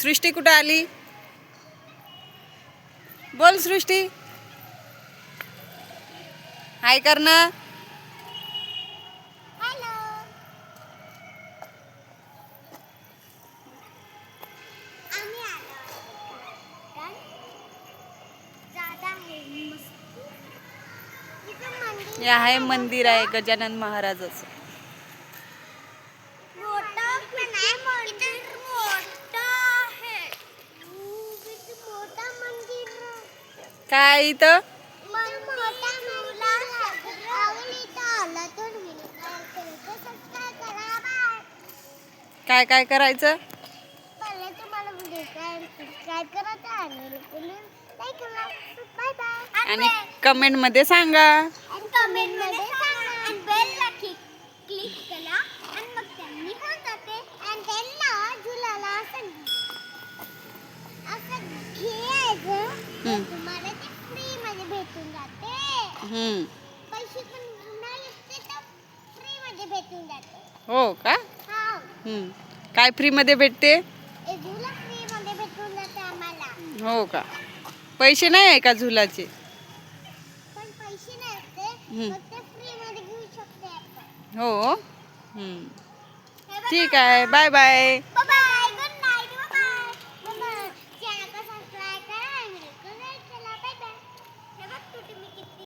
सृष्टी कुठं आली? बोल सृष्टी, हाय कर ना. हे आहे मंदिर आहे गजानन महाराजाचं. काय इथं काय काय करायचं? आणि कमेंट मध्ये सांगा. क्लिक करा आणि मग त्यांनी होऊन जाते आणि त्यांना झुलाला असं घ्यायचं, तुम्हाला ते फ्री मध्ये भेटून जाते. पैसे पण नाही तर फ्री मध्ये भेटून जाते. हो का? हा, काय फ्री मध्ये भेटते? झुला फ्री मध्ये भेटून जाते आम्हाला. हो का? पैसे नाही आहे का झुलाचे? पण पैसे नसते, फक्त फ्री मध्ये घेऊ शकते आपण. हो. ठीक आहे, बाय बाय.